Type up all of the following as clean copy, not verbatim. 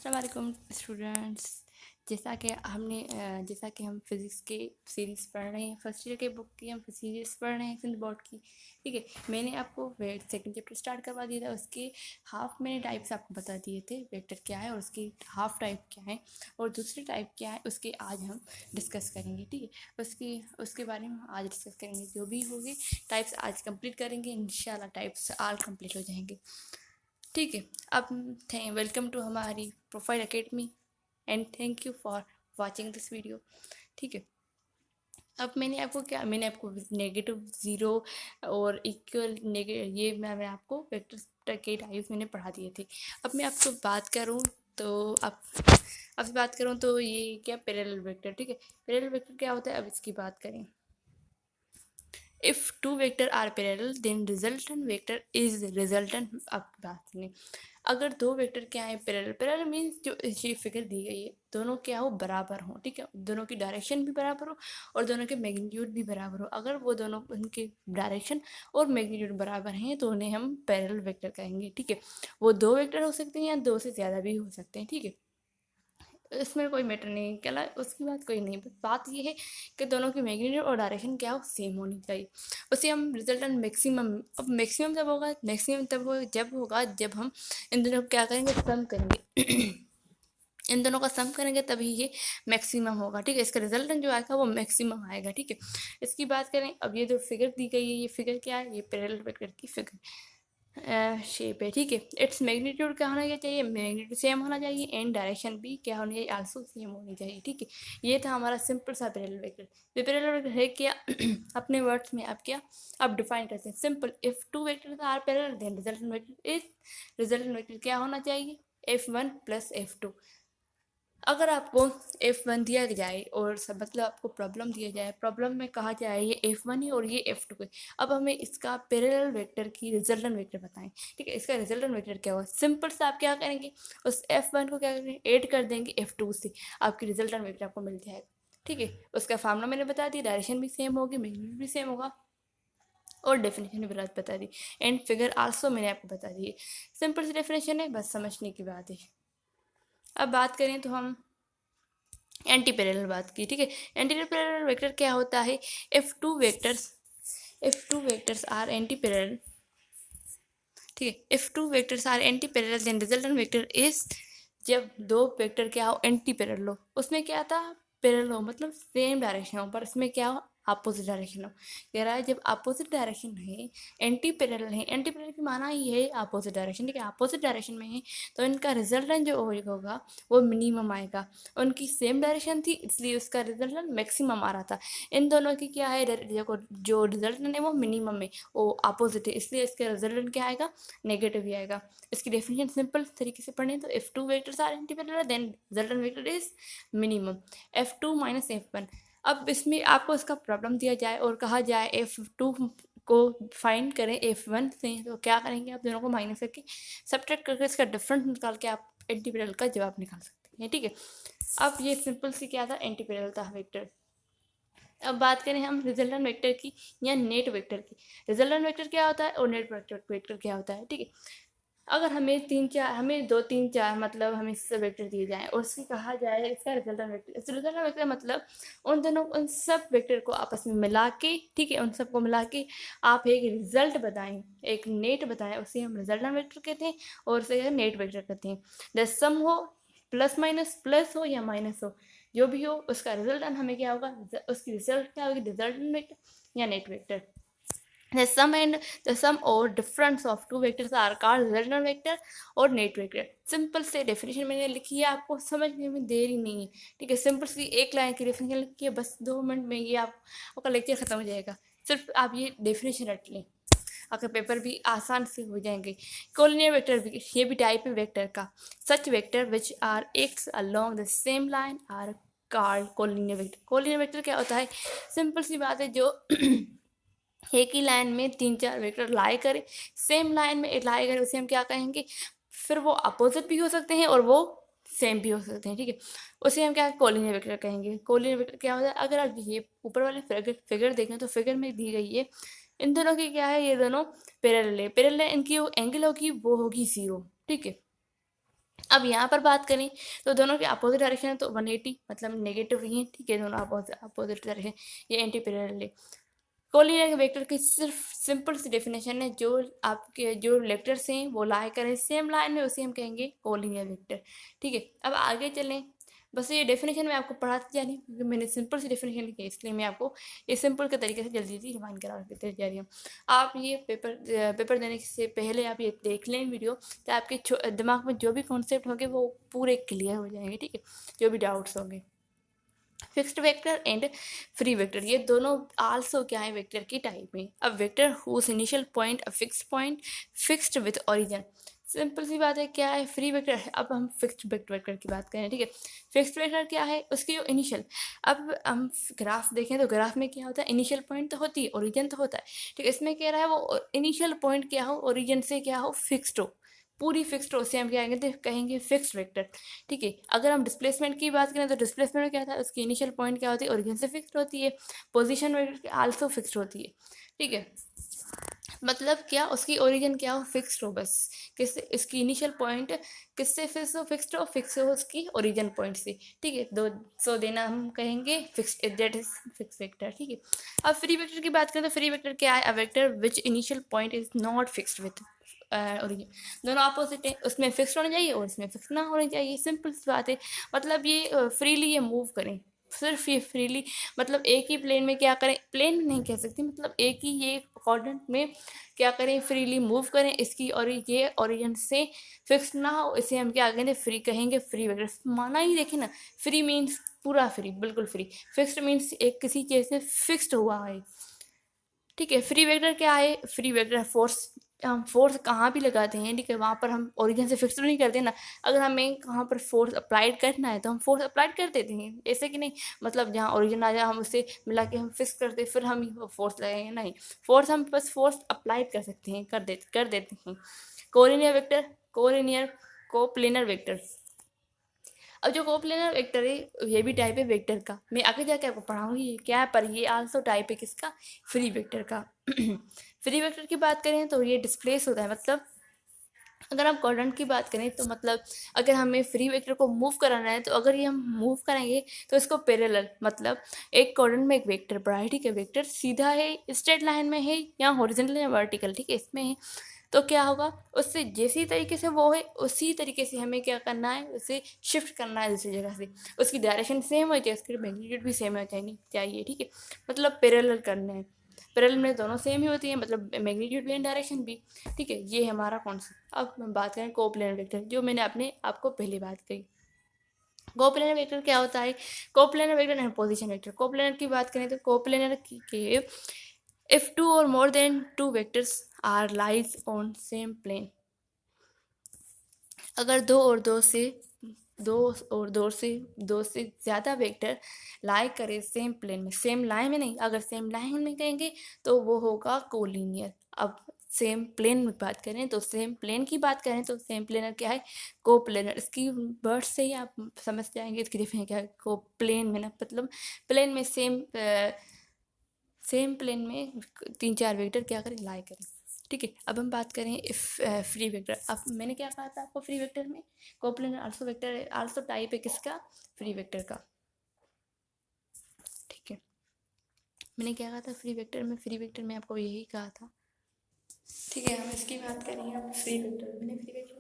अस्सलाम वालेकुम स्टूडेंट्स। जैसा कि हम फिज़िक्स के सीरीज़ पढ़ रहे हैं, फर्स्ट ईयर के बुक की हम सीरीज़ पढ़ रहे हैं सिंध बोर्ड की। ठीक है, मैंने आपको सेकंड चैप्टर स्टार्ट करवा दिया था। उसके हाफ मैंने टाइप्स आपको बता दिए थे, वेक्टर क्या है और उसकी हाफ टाइप क्या है और दूसरी टाइप क्या है, उसके आज हम डिस्कस करेंगे। ठीक है, उसके बारे में आज डिस्कस करेंगे। जो भी होगी टाइप्स आज कंप्लीट करेंगे, इंशाल्लाह टाइप्स आल कंप्लीट हो जाएंगे। ठीक है, अब वेलकम टू हमारी profile academy and thank you for watching this video. ठीक है, अब मैंने आपको नेगेटिव ज़ीरो और इक्वल ये मैं आपको वेक्टर के टाइप्स मैंने पढ़ा दिए थे। अब मैं आपको बात करूं तो अब बात करूं तो ये क्या पैरेलल वेक्टर। ठीक है, पैरेलल वेक्टर क्या होता है, अब इसकी बात करें। If two vector are parallel then resultant vector is resultant. अब बात नहीं, अगर दो वेक्टर क्या है पैरेलल, पैरेलल मीन्स जो ये फिगर दी गई है दोनों क्या हो, बराबर हो। ठीक है, दोनों की डायरेक्शन भी बराबर हो और दोनों के मैग्नीट्यूड भी बराबर हो। अगर वो दोनों उनके डायरेक्शन और मैग्नीट्यूड बराबर हैं तो उन्हें हम पैरेलल वेक्टर कहेंगे। ठीक है, वो दो वेक्टर हो सकते हैं या दो से ज़्यादा भी हो सकते हैं। ठीक है, इसमें कोई मैटर नहीं कहला, उसकी बात कोई नहीं, बस बात ये है कि दोनों की मैग्नीट्यूड और डायरेक्शन क्या हो, सेम होनी चाहिए। उसे हम रिजल्टेंट मैक्सिमम, अब मैक्सिमम जब होगा, मैक्सिमम जब होगा जब हम इन दोनों को क्या करेंगे, सम करेंगे। इन दोनों का सम करेंगे तभी ये मैक्सिमम होगा। ठीक है, इसका रिजल्टेंट जो आएगा वो मैक्सिमम आएगा। ठीक है, इसकी बात करें, अब ये जो फिगर दी गई है, ये फिगर क्या है, ये पैरेलल वेक्टर की फिगर शेप है। ठीक है, इट्स मैग्नीट्यूड क्या होना चाहिए, मैग्नीट्यूड सेम होना चाहिए एंड डायरेक्शन भी क्या होनी चाहिए, आल्सो सेम होनी चाहिए। ठीक है, ये था हमारा सिंपल सा पैरेलल वेक्टर। ये पैरेलल वेक्टर है क्या, अपने वर्ड्स में आप क्या अब डिफाइन करते हैं। Simple, if two vectors are parallel then resultant vector क्या होना चाहिए, F1 + F2। अगर आपको F1 दिया जाए और सब मतलब आपको प्रॉब्लम दिया जाए, प्रॉब्लम में कहा जाए ये F1 है और ये F2 है, अब हमें इसका पैरेलल वेक्टर की रिजल्टेंट वेक्टर बताएं। ठीक है, इसका रिजल्टेंट वेक्टर क्या होगा, सिंपल से आप क्या करेंगे, उस F1 को क्या करेंगे, ऐड कर देंगे F2 से, आपकी रिजल्टेंट वेक्टर आपको मिल जाएगा। ठीक है, उसका फार्मूला मैंने बता दिया, डायरेक्शन भी सेम होगी, मैग्नीट्यूड भी सेम होगा और डेफिनेशन भी बता दी एंड फिगर आल्सो मैंने आपको बता दी। सिंपल सी डेफिनेशन है, बस समझने की बात है। अब बात करें तो हम एंटी पैरेलल बात की। ठीक है, एंटी पैरेलल वेक्टर क्या होता है, if two vectors are anti parallel. ठीक है, if two vectors are anti parallel then resultant vector is, जब दो वेक्टर क्या हो, एंटी पैरेलल हो, उसमें क्या था, पैरेलल हो मतलब सेम डायरेक्शन हो, पर इसमें क्या हो, अपोजिट डायरेक्शन हो। कह रहा है जब अपोजिट डायरेक्शन है, एंटी पैरेलल है, एंटी पैरेलल की माना ये है अपोजिट डायरेक्शन। ठीक है, अपोजिट डायरेक्शन में है तो इनका रिजल्टेंट जो होगा वो मिनिमम आएगा। उनकी सेम डायरेक्शन थी इसलिए उसका रिजल्टेंट मैक्सिमम आ रहा था। इन दोनों की क्या है, जो रिजल्टेंट है वो मिनिमम है, वो अपोजिट है, इसलिए इसका रिजल्टेंट क्या आएगा, नेगेटिव ही आएगा। इसकी डेफिनेशन सिंपल तरीके से पढ़ें तो if two vectors are anti parallel then resultant vector is minimum F2 - F1। अब इसमें आपको इसका प्रॉब्लम दिया जाए और कहा जाए F2 को फाइंड करें F1 से, तो क्या करेंगे, आप दोनों को माइनस करके सब्ट्रैक्ट करके इसका डिफरेंस निकाल के आप एंटी पैरेलल का जवाब निकाल सकते हैं। ठीक है, अब ये सिंपल सी क्या था, एंटी पैरेलल था वेक्टर। अब बात करें हम रिजल्टेंट वेक्टर की या नेट वेक्टर की। रिजल्टेंट वेक्टर क्या होता है और नेट वेक्टर क्या होता है। ठीक है, अगर हमें 2 3 4 मतलब हमें सब वेक्टर दिए जाएँ और उसकी कहा जाए इसका रिजल्टेंट वेक्टर, इस रिजल्टेंट वेक्टर मतलब उन सब वेक्टर को आपस में मिला के, ठीक है, उन सबको मिला के आप एक रिजल्ट बताएं, एक नेट बताएं, उसे हम रिजल्टेंट वेक्टर कहते हैं और उसे नेट वेक्टर कहते हैं। द सम हो प्लस माइनस, प्लस हो या माइनस हो, जो भी हो उसका रिजल्टेंट हमें क्या होगा, उसकी रिजल्ट क्या होगी, रिजल्टेंट वेक्टर या net vector. The sum or difference of two vectors are called resultant vector और नेट वेक्टर। सिंपल से डेफिनेशन मैंने लिखी है, आपको समझने में देरी नहीं है। ठीक है, सिंपल सी एक लाइन की डेफिनेशन लिखी है, बस 2 मिनट में ये आपका लेक्चर खत्म हो जाएगा। सिर्फ आप ये डेफिनेशन रट लें, आपके पेपर भी आसान से हो जाएंगे। कोलिनियर वेक्टर भी, ये भी टाइप है वेक्टर का। Such vector which are X along the same line are called collinear vector. Collinear vector क्या होता है, सिंपल सी बात है, जो एक ही लाइन में 3 4 वेक्टर लाई करें, सेम लाइन में लाई करें, उसे हम क्या कहेंगे, फिर वो अपोजिट भी हो सकते हैं और वो सेम भी हो सकते हैं। ठीक है, उसे हम क्या कोलिनियर वेक्टर कहेंगे। कोलिनियर वेक्टर क्या होता है, अगर आप ये ऊपर वाले फिगर देखें तो फिगर में दी गई है, इन दोनों की क्या है, ये दोनों पैरेलल है, पैरेलल इनकी जो एंगल होगी वो होगी 0। ठीक है, अब यहाँ पर बात करें तो दोनों के अपोजिट डायरेक्शन है, तो 180 मतलब नेगेटिव ही है, ठीक है, दोनों अपोजिट डायरेक्शन, ये एंटी पैरेलल है। कोलिनियर वेक्टर की सिर्फ सिंपल सी डेफिनेशन है, जो आपके जो वेक्टर्स हैं वो लाई करें सेम लाइन में, उसे हम कहेंगे कोलिनियर वेक्टर, ठीक है। अब आगे चलें, बस ये डेफिनेशन मैं आपको पढ़ाती जा रही हूँ क्योंकि मैंने सिंपल सी डेफिनेशन लिखी है, इसलिए मैं आपको ये सिंपल के तरीके से जल्दी जल्दी रिवाइंड करा देते जा रही हूँ। आप ये पेपर देने से पहले आप ये देख लें वीडियो, तो आपके दिमाग में जो भी कॉन्सेप्ट होंगे वो पूरे क्लियर हो जाएंगे, ठीक है, जो भी डाउट्स होंगे। Fixed vector and free vector, ये दोनों आल्सो क्या है, वेक्टर की टाइप में। अब vector whose initial point a fixed point fixed with origin, simple सी बात है, क्या है फ्री वेक्टर है। अब हम फिक्स्ड वेक्टर की बात करें, ठीक है। फिक्स्ड वेक्टर क्या है, उसकी जो इनिशियल, अब हम ग्राफ देखें तो ग्राफ में क्या होता है, इनिशियल पॉइंट तो होती है, ओरिजिन तो होता है, ठीक है। इसमें कह रहा है वो इनिशियल पॉइंट क्या हो, ओरिजिन से क्या हो, फिक्स्ड हो, पूरी फिक्स्ड हो, उसे हम क्या कहेंगे फिक्स्ड वेक्टर, ठीक है। अगर हम डिस्प्लेसमेंट की बात करें तो डिस्प्लेसमेंट में क्या था, उसकी इनिशियल पॉइंट क्या होती है, ओरिजिन से फिक्स्ड होती है, पोजीशन वेक्टर आल्सो फिक्स्ड होती है, ठीक है। मतलब क्या, उसकी ओरिजिन क्या हो, फिक्स्ड हो, बस किससे, इसकी इनिशियल पॉइंट किससे फिक्स हो उसकी ओरिजिन पॉइंट से, ठीक है। दो सो देना हम कहेंगे fixed, that is fix vector, ठीक है। अब फ्री वेक्टर की बात करें तो फ्री वेक्टर क्या है, a vector which initial point is not fixed with origin, दोनों अपोजिट है, उसमें फिक्स्ड होना चाहिए और उसमें फिक्स ना होनी चाहिए, सिंपल सी बात है। मतलब ये फ्रीली ये मूव करें, सिर्फ ये फ्रीली, मतलब एक ही प्लेन में क्या करें, प्लेन में नहीं कह सकती, मतलब एक ही ये कोऑर्डिनेट में क्या करें, फ्रीली मूव करें, इसकी और ये ओरिजिन से फिक्स ना हो, इसे हम क्या कहेंगे, फ्री कहेंगे, फ्री वेक्टर। माना ही देखें ना, फ्री मीन्स पूरा फ्री, बिल्कुल फ्री, फिक्स्ड मीन्स एक किसी चीज़ से फिक्स्ड हुआ है, ठीक है। फ्री वेक्टर क्या है, फ्री वेक्टर फोर्स, हम फोर्स कहाँ भी लगाते हैं, ठीक है, वहाँ पर हम ओरिजिन से फिक्स तो नहीं करते ना, अगर हमें कहाँ पर फोर्स अप्लाइड करना है तो हम फोर्स अप्लाइड कर देते हैं, ऐसे कि नहीं, मतलब जहाँ ओरिजिन आ जाए हम उससे मिला के हम फिक्स करते फिर हम फोर्स लगाएंगे, नहीं, फोर्स हम बस फोर्स अप्लाइड कर सकते हैं, कर देते हैं। Collinear vector, collinear coplanar vector, अब जो कोप्लेनर वेक्टर है ये भी टाइप है वेक्टर का, मैं आगे जाके आपको पढ़ाऊंगी ये क्या है, पर ये आल्सो टाइप है किसका, फ्री वेक्टर का। फ्री वेक्टर की बात करें तो ये डिस्प्लेस होता है, मतलब अगर हम कोऑर्डिनेट की बात करें तो मतलब अगर हमें फ्री वेक्टर को मूव कराना है तो अगर ये हम मूव करेंगे तो इसको पैरेलल, मतलब एक कोऑर्डिनेट में एक वेक्टर पड़ा है, ठीक है, वेक्टर सीधा है, स्ट्रेट लाइन में है, या हॉरिजॉन्टल या वर्टिकल, ठीक है, इसमें है, तो क्या होगा, उससे जैसी तरीके से वो है उसी तरीके से हमें क्या करना है, उसे शिफ्ट करना है दूसरी जगह से, उसकी डायरेक्शन सेम हो चाहिए, उसकी मैग्नीट्यूड भी सेम हो चाहिए, ठीक है, मतलब पैरेलल करने हैं, पैरेलल में दोनों सेम ही होती है, मतलब मैग्नीट्यूड भी एंड डायरेक्शन भी, ठीक है, ये हमारा कॉन्सेप्ट। अब हम बात करें कोप्लेनर वेक्टर, जो मैंने अपने आपको पहले बात कही। कोप्लेनर वेक्टर क्या होता है, coplanar vector and position vector, coplanar की बात करें तो कोप्लेनर के इफ टू और more than two vectors are lies on same plane, अगर दो से ज़्यादा वेक्टर लाई करे सेम प्लेन में, सेम लाइन में नहीं, अगर सेम लाइन में कहेंगे तो वो होगा कोलिनियर। अब सेम प्लेन में बात करें तो सेम प्लेन की बात करें तो सेम प्लेनर क्या है, कोप्लेनर, इसकी वर्ड से ही आप समझ जाएंगे इसकी डिफिनेशन क्या है, को प्लेन में ना, मतलब प्लेन में सेम प्लेन में तीन चार वेक्टर क्या करें, लाई करें, ठीक है। अब हम बात करें इफ फ्री वेक्टर, अब मैंने क्या कहा था आपको, फ्री वेक्टर में coplanar also vector also type है किसका, फ्री वेक्टर का, ठीक है। मैंने क्या कहा था फ्री वेक्टर में आपको यही कहा था, ठीक है। हम इसकी बात करेंगे, अब फ्री वेक्टर, मैंने फ्री वेक्टर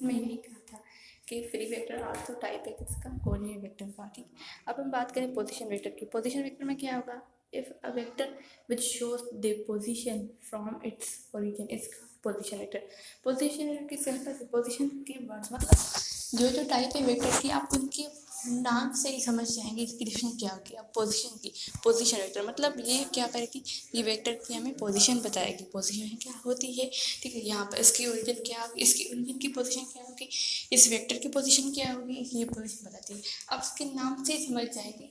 में यही कहा था कि फ्री वेक्टर आल्सो टाइप है किसका, कोलिनियर वेक्टर का, ठीक। अब हम बात करें पोजीशन वेक्टर की, पोजीशन वेक्टर में क्या होगा, if a vector which shows the position from its origin is position vector. Position की सिंपल पोजीशन की वर्ड्स, मतलब जो टाइप है वेक्टर की आप उनके नाम से ही समझ जाएंगे इसकी डिफिनेशन क्या होगी। अब पोजीशन वेक्टर मतलब ये क्या करेगी, ये वेक्टर की हमें पोजीशन बताएगी, पोजीशन क्या होती है, ठीक है। यहाँ पर इसकी ओरिजिन क्या होगी, इसकी ओरिजिन की पोजीशन क्या होगी, इस वेक्टर की पोजीशन क्या होगी, ये पोजीशन बताती है। अब इसके नाम से ही समझ जाएगी,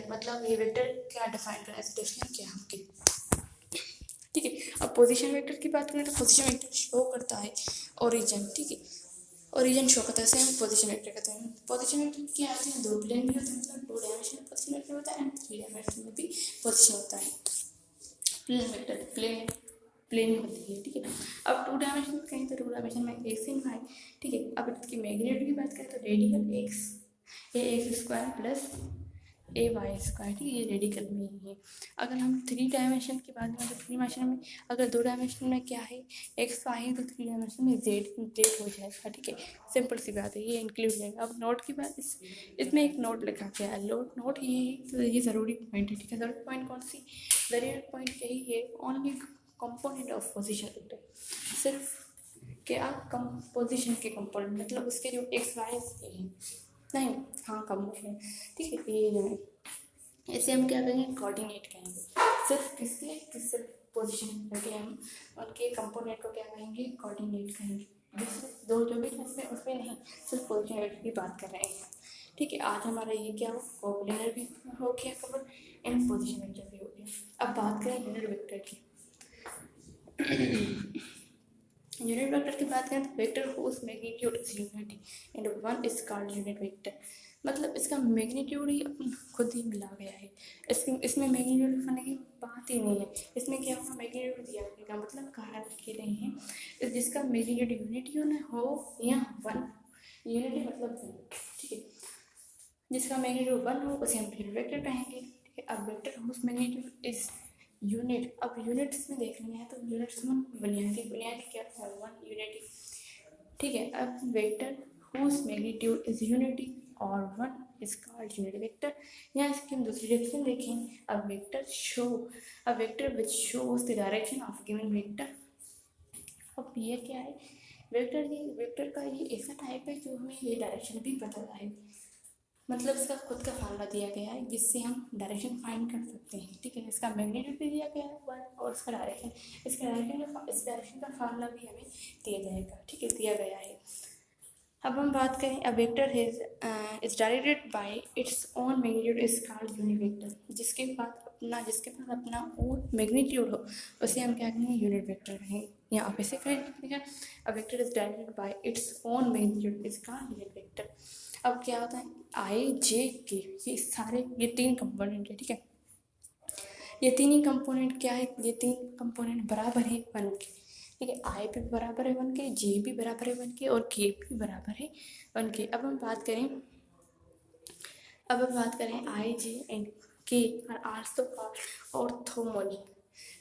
मतलब ये वेक्टर क्या डिफाइन करा है, डेफिनेशन क्या होगी, ठीक है। अब पोजीशन वेक्टर की बात करें तो पोजीशन वेक्टर शो करता है ओरिजिन, ठीक है, ओरिजिन शो करता है, सेम पोजीशन वेक्टर कहते हैं। पोजीशन वेक्टर क्या आते हैं, दो प्लेन भी होते हैं, मतलब 2 डायमेंशन में पोजीशन वेक्टर होता है एंड 3 डायमेंशन में भी पोजीशन होता है। प्लेन प्लेन होती है, ठीक है। अब 2 डायमेंशन में कहीं तो 2 डायमेंशन में एक्स इन वाई, ठीक है। अब इसकी मैग्नीट्यूड की बात करें तो रेडिकल एक्स, ए एक्स स्क्वायर प्लस ए वाई स्क्वायर, ठीक है, ये रेडिकल में ही है। अगर हम 3 डायमेंशन की बात करें तो 3 डायमेंशन में अगर 2 डायमेंशन में क्या है एक्स वाई है तो 3 डायमेंशन में जेड हो जाएगा, ठीक है। सिंपल सी बात है, ये इंक्लूड जाएगा। अब नोट की बात, इसमें एक नोट लिखा गया है, नोट ये है, तो ये ज़रूरी पॉइंट है, ठीक है। ज़रूरी पॉइंट कौन सी, ज़रूरी पॉइंट यही है, only component of position vector, सिर्फ क्या पोजिशन के कंपोनेंट, मतलब उसके जो एक्स वाई हैं नहीं, हाँ कंपोनेंट, ठीक है। ये ऐसे हम क्या करेंगे, कोऑर्डिनेट कहेंगे, सिर्फ किसके, सिर्फ पोजीशन करके हम उनके कंपोनेंट को क्या कहेंगे, कोऑर्डिनेट कहेंगे। दूसरे दो जो भी उसमें नहीं, सिर्फ पोजीशन की बात कर रहे हैं, ठीक है। आज हमारा ये क्या हो, कोऑर्डिनेट भी हो गया कवर एंड पोजीशन वेक्टर भी हो गया। अब बात करें यूनिट वेक्टर की। यूनिट वेक्टर की बात करें तो vector whose magnitude is unity and one is called unit vector, मतलब इसका मैग्नीट्यूड ही अपन खुद ही मिला गया है। इसमें मैग्नीट्यूड करने की बात ही नहीं है, इसमें क्या होगा, मैग्नीट्यूड दिया गया, मतलब कहा के रहे हैं जिसका मैग्नीट्यूड यूनिटी हो या वन, यूनिटी मतलब वन, ठीक है। जिसका मैग्नीट्यूड वन हो उसे हम यूनिट वेक्टर कहेंगे, ठीक है। अब vector whose magnitude is unit, अब यूनिट्स में देख रहे हैं तो यूनिट्स में बुनियादी क्या है, वन यूनिटी, ठीक है। अब vector whose magnitude is unity और one is called unit vector. यहाँ इसकी हम दूसरी डायरेक्शन देखें। अब vector which shows the direction of given vector. अब ये क्या है, वेक्टर का ये ऐसा टाइप है जो हमें ये डायरेक्शन भी बताता है, मतलब इसका खुद का फार्मूला दिया गया है जिससे हम डायरेक्शन फाइंड कर सकते हैं, ठीक है। इसका मैग्नीट्यूड भी दिया गया है वन और इसका डायरेक्शन, इस डायरेक्शन का फार्मूला भी हमें दिया जाएगा, ठीक है, दिया गया है। अब हम बात करें, a vector is directed by its own magnitude is called unit vector. जिसके पास अपना ओन मैग्नीट्यूड हो उसे हम क्या कहेंगे, यूनिट वेक्टर कहेंगे, या आप ऐसे कहेंगे, a vector is directed by its own magnitude is called unit vector. अब क्या होता है, आई जे के ये 3 कंपोनेंट है, ठीक है। ये 3 ही कंपोनेंट क्या है, ये 3 कंपोनेंट बराबर है वन के, ठीक है। आई भी बराबर है वन के, जे भी बराबर है वन के और के भी बराबर है वन के। अब हम बात करें आई जे एंड के आर आल्सो ऑर्थोमोनल।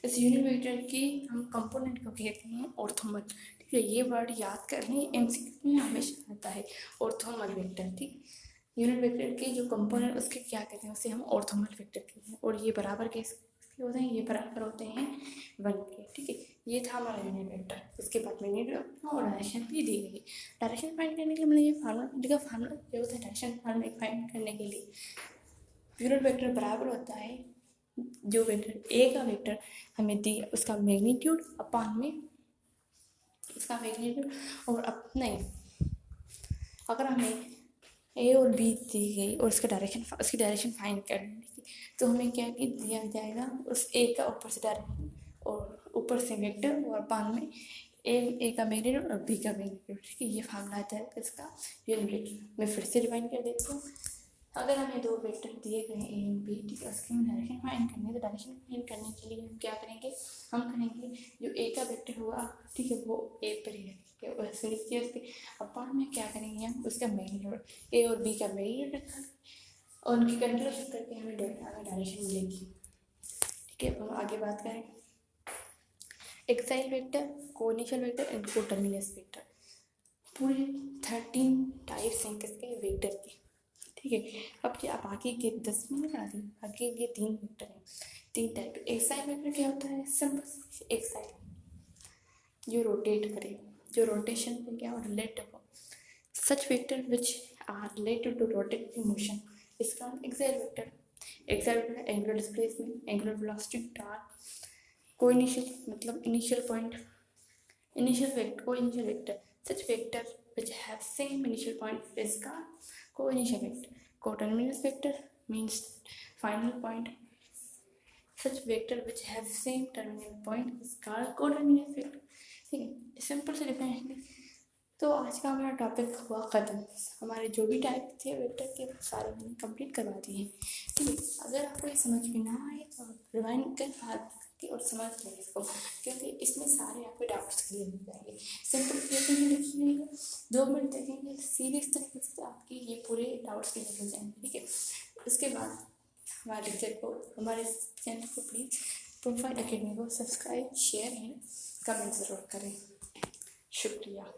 इस यूनिट वेक्टर की हम कंपोनेंट को कहते हैं ऑर्थोमल, ठीक है। ये वर्ड याद करने एमसीक्यू में हमेशा आता है, ऑर्थोमल वेक्टर, ठीक। यूनिट वेक्टर के जो कंपोनेंट उसके क्या कहते हैं, उसे हम ऑर्थोमल वेक्टर कहते हैं। और ये बराबर कैसे होते हैं, ये बराबर होते हैं वन के, ठीक है। ये था हमारा यूनिट वेक्टर। इसके बाद में यूनिट और डायरेक्शन भी दी गई। डायरेक्शन फाइंड करने के लिए मैंने ये फार्मूला ये होता है डायरेक्शन फाइंड करने के लिए। यूनिट वेक्टर बराबर होता है जो वेक्टर ए का वेक्टर हमें दी उसका मैग्नीट्यूड अपान में इसका मैग्नीट्यूड और नहीं, अगर हमें ए और बी दी गई और उसकी डायरेक्शन फाइंड करनी थी तो हमें क्या दिया जाएगा, उस ए का ऊपर से डायरेक्शन और ऊपर से वेक्टर और अपान में ए का मैग्नीट्यूड और बी का मैग्नीट्यूड, ठीक है। ये फार्मूला आता है इसका यूनिट वेक्टर। मैं फिर से रिवाइंड कर देती हूँ। अगर हमें 2 वेक्टर दिए गए ए एंड बी, ठीक है, उसकी हम डायरेक्शन फाइंड करनी है तो डायरेक्शन फाइंड करने के लिए हम क्या करेंगे, हम करेंगे जो ए का वेक्टर होगा, ठीक है, वो ए पर ही रखेंगे और वैसे लिखिए उसके अपान में क्या करेंगे, हम उसका मैग्नीट्यूड ए और बी का मैग्नीट्यूड रखेंगे और उनकी कंट्रीब्यूशन करके हमें डायरेक्शन मिलेगी, ठीक है। अब हम आगे बात करें axial vector, coinitial vector and coterminus vector. पूरे 13 टाइप्स हैं किसके, वेक्टर के, ठीक है। अब क्या आप आगे के 10 में बता दें, आगे ये 3 वेक्टर हैं, 3 टाइप। एक्साइल वेक्टर क्या होता है, सिंपल एक्साइल जो रोटेट करे, जो रोटेशन पे क्या रिलेट हो, such vector which are related to rotating motion is called axial vector. Axial vector angular displacement, angular velocity, torque, coinitial मतलब initial point, coinitial vector such vector which have same initial point is called co-initial vector. Co-terminus vector means final point. Such vector which have same terminal point is called co-terminus vector. ठीक है, simple से differentiation. तो आज का हमारा topic हुआ ख़त्म। हमारे जो भी टाइप थे वेक्टर के सारे मैंने कंप्लीट करवा दिए हैं, ठीक है। अगर आपको ये समझ में ना आए तो आप रिवाइंड कर कि और समझ लें इसको, क्योंकि इसमें सारे आपके डाउट्स क्लियर हो जाएंगे। सिंपल क्रिएटिव देखिएगा, 2 मिनट देखेंगे, सीरियस तरीके से आपकी ये पूरे डाउट्स क्लियर हो जाएंगे। ठीक है, उसके बाद हमारे लेक्चर को, हमारे चैनल को प्लीज़ प्रोफाइल एकेडमी को सब्सक्राइब, शेयर एंड कमेंट ज़रूर करें। शुक्रिया।